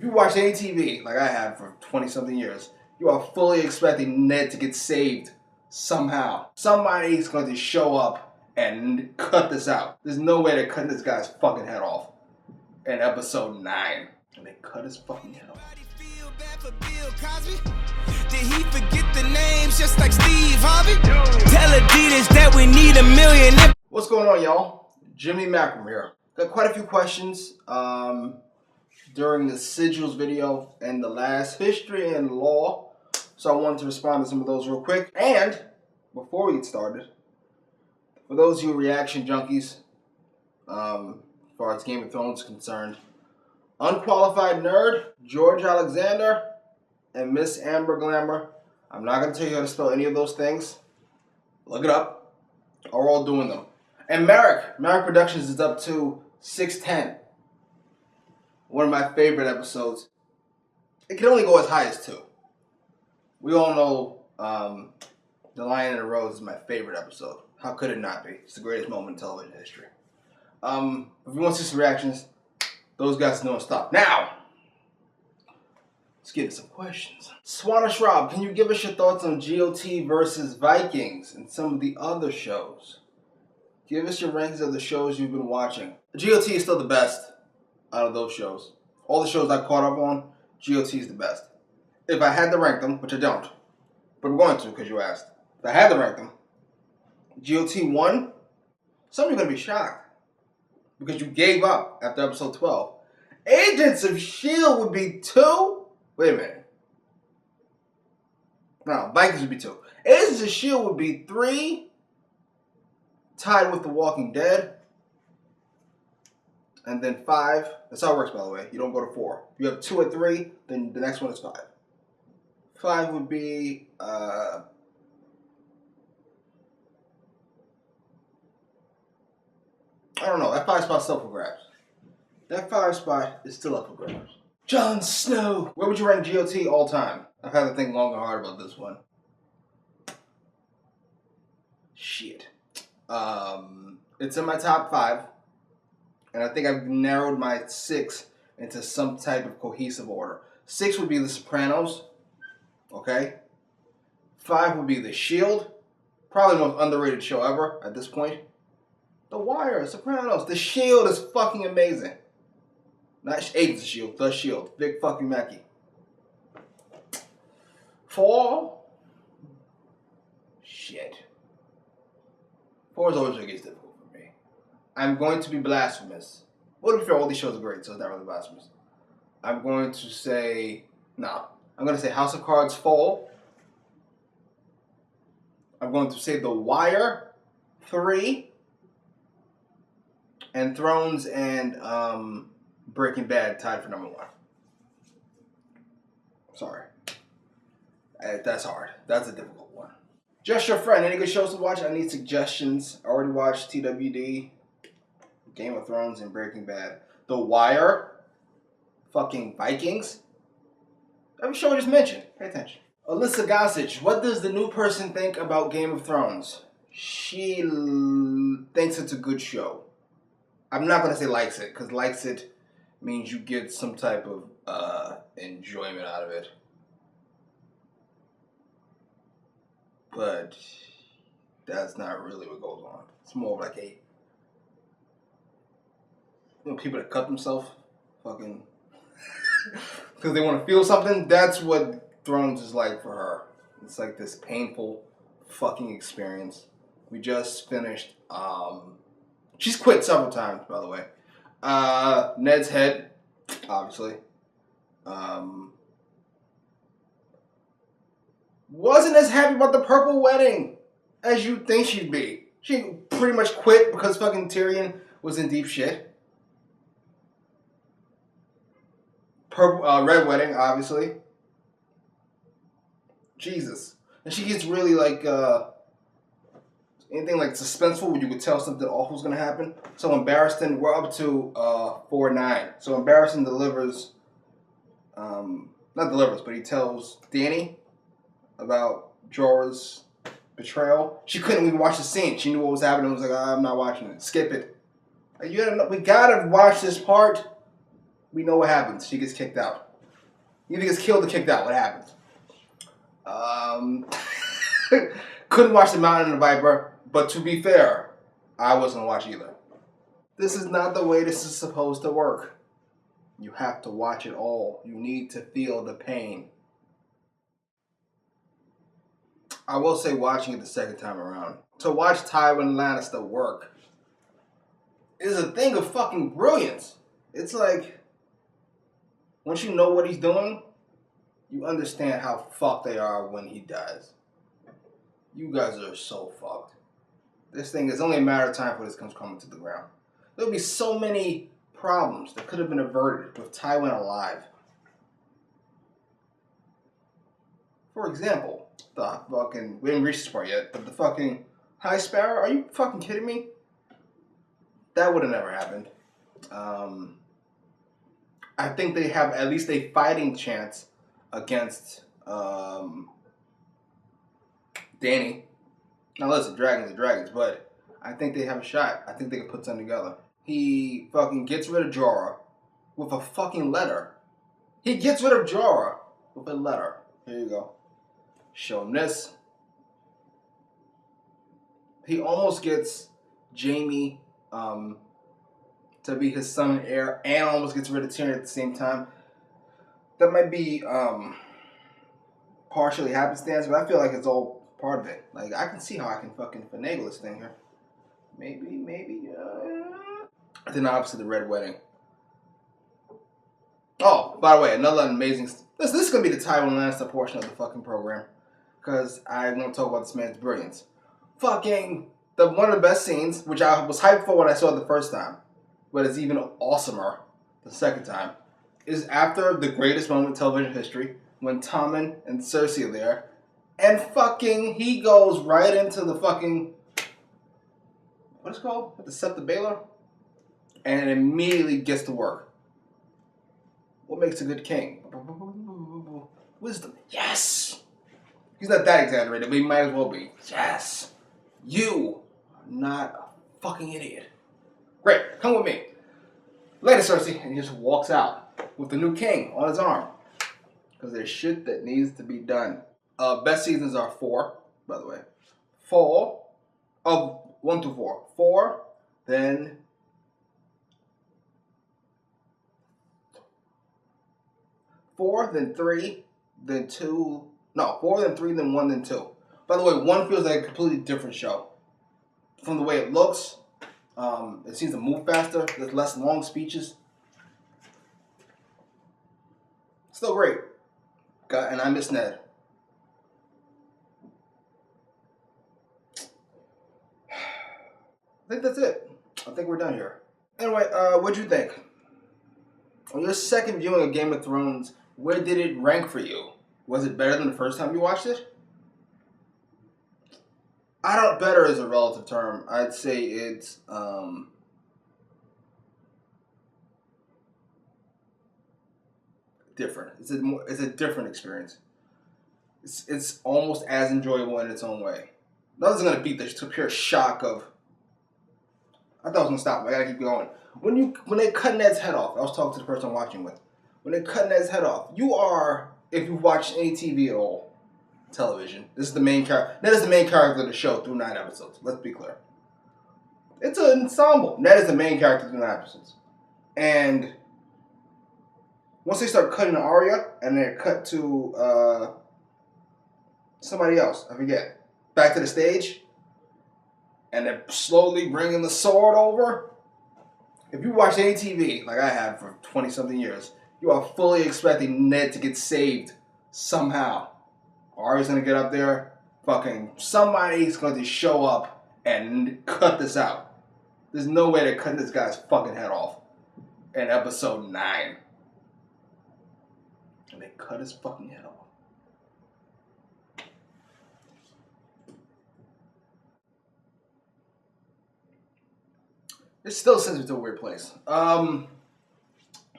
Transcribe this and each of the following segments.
If you watch any TV, like I have for 20-something years, you are fully expecting Ned to get saved somehow. Somebody's going to show up and cut this out. There's no way they're cutting this guy's fucking head off in episode 9. And they cut his fucking head off. Did he forget the names just like Steve Harvey? Tell Adidas that we need $1 million. What's going on, y'all? Jimmy Macram here. Got quite a few questions during the sigils video and the last history and law, so I wanted to respond to some of those real quick. And before we get started, for those of you reaction junkies, as far as Game of Thrones is concerned, Unqualified Nerd, George Alexander, and Miss Amber Glamour, I'm not going to tell you how to spell any of those things. Look it up. Are all doing them. And Merrick Productions is up to 610. One of my favorite episodes. It can only go as high as 2. We all know The Lion and the Rose is my favorite episode. How could it not be? It's the greatest moment in television history. If you want to see some reactions, those guys don't stop. Now, let's get into some questions. Swanish Rob, can you give us your thoughts on GoT versus Vikings and some of the other shows? Give us your rankings of the shows you've been watching. GoT is still the best out of those shows. All the shows I caught up on, GoT is the best. If I had to rank them, which I don't, but I'm going to because you asked. If I had to rank them, GoT 1, some of you are going to be shocked because you gave up after episode 12. Agents of S.H.I.E.L.D. would be 2? Wait a minute. No, Vikings would be 2. Agents of S.H.I.E.L.D. would be 3, tied with The Walking Dead. And then 5. That's how it works, by the way. You don't go to 4. If you have 2 or 3, then the next one is 5. 5 would be I don't know. That 5 spot's still up for grabs. That 5 spot is still up for grabs. Jon Snow. Where would you rank GoT all time? I've had to think long and hard about this one. Shit. It's in my top 5. And I think I've narrowed my 6 into some type of cohesive order. 6 would be The Sopranos. Okay? 5 would be The Shield. Probably the most underrated show ever at this point. The Wire, Sopranos. The Shield is fucking amazing. Not Agents of Shield, The Shield. Big fucking Mackie. 4. Shit. 4 is always gets difficult for me. I'm going to be blasphemous. Well, to be fair, all these shows are great, so it's not really blasphemous. I'm going to say... No. I'm going to say House of Cards Fall. I'm going to say The Wire 3. And Thrones and Breaking Bad tied for number 1. Sorry. That's hard. That's a difficult one. Just your friend. Any good shows to watch? I need suggestions. I already watched TWD, Game of Thrones, and Breaking Bad. The Wire. Fucking Vikings. Every show I just mentioned. Pay attention. Alyssa Gossage. What does the new person think about Game of Thrones? She thinks it's a good show. I'm not going to say likes it, because likes it means you get some type of enjoyment out of it. But that's not really what goes on. It's more like a... people that cut themselves, fucking... because they want to feel something. That's what Thrones is like for her. It's like this painful fucking experience. We just finished... She's quit several times, by the way. Ned's head, obviously. Wasn't as happy about the purple wedding as you'd think she'd be. She pretty much quit because fucking Tyrion was in deep shit. Red wedding, obviously. Jesus. And she gets really like... anything like suspenseful where you could tell something awful is going to happen. So when Barristan, we're up to 4-9. So when Barristan delivers, not delivers, but he tells Dany about Jorah's betrayal. She couldn't even watch the scene. She knew what was happening. It was like, I'm not watching it. Skip it. Like, we gotta watch this part. We know what happens. She gets kicked out. He either gets killed or kicked out. What happens? Couldn't watch The Mountain and the Viper, but to be fair, I wasn't watch either. This is not the way this is supposed to work. You have to watch it all. You need to feel the pain. I will say watching it the second time around, to watch Tywin Lannister work is a thing of fucking brilliance. It's like, once you know what he's doing, you understand how fucked they are when he dies. You guys are so fucked. This thing is only a matter of time before this comes coming to the ground. There'll be so many problems that could have been averted with Tywin alive. For example, the fucking, we didn't reach this part yet, but the fucking High Sparrow, are you fucking kidding me? That would have never happened. I think they have at least a fighting chance against Dany. Now listen, dragons are dragons, but I think they have a shot. I think they can put something together. He fucking gets rid of Jorah with a fucking letter. He gets rid of Jorah with a letter. Here you go. Show him this. He almost gets Jaime to be his son and heir, and almost gets rid of Tyrion at the same time. That might be partially happenstance, but I feel like it's all part of it. Like, I can see how I can fucking finagle this thing here. Maybe. Then obviously the Red Wedding. Oh, by the way, another amazing... This is going to be the Tywin Lannister portion of the fucking program. Because I want to talk about this man's brilliance. Fucking... one of the best scenes, which I was hyped for when I saw it the first time, but it's even awesomer the second time, is after the greatest moment in television history, when Tommen and Cersei are there, and fucking he goes right into the fucking... What is it called? The Scepter Baelor? And immediately gets to work. What makes a good king? Wisdom. Yes! He's not that exaggerated, but he might as well be. Yes! You are not a fucking idiot. Great, come with me. Later, Cersei. And he just walks out with the new king on his arm. Because there's shit that needs to be done. Best seasons are 4, by the way. 4 of 1 through 4. 4, then 4, then 3, then 2. No, 4, then 3, then 1, then 2. By the way, 1 feels like a completely different show. From the way it looks, it seems to move faster. There's less long speeches. Still great. And I miss Ned. I think that's it. I think we're done here. Anyway, what'd you think? On your second viewing of Game of Thrones, where did it rank for you? Was it better than the first time you watched it? Better is a relative term. I'd say it's different. It's a different experience. It's almost as enjoyable in its own way. Nothing's gonna beat the pure shock of. I thought I was gonna stop. I gotta keep going. When they cut Ned's head off, I was talking to the person I'm watching with. When they cut Ned's head off, you are, if you've watched any TV at all, television. This is the main character. Ned is the main character of the show through 9 episodes. Let's be clear. It's an ensemble. Ned is the main character through 9 episodes. And once they start cutting to Arya, and they cut to somebody else, I forget, back to the stage, and they're slowly bringing the sword over. If you watch any TV, like I have for 20-something years, you are fully expecting Ned to get saved somehow. Arya's gonna get up there, fucking somebody's going to show up and cut this out. There's no way they're cutting this guy's fucking head off in episode 9. And they cut his fucking head off. It still sends me to a weird place. Post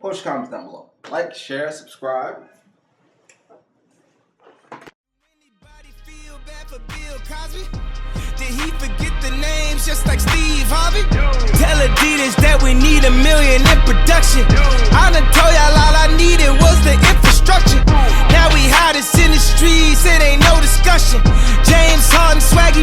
your comments down below. Like, share, subscribe. Anybody feel bad for Bill Cosby? Did he forget the names just like Steve Harvey? Tell Adidas that we need $1 million in production. I done told y'all all I needed was the infrastructure. discussion. James Harden, swaggy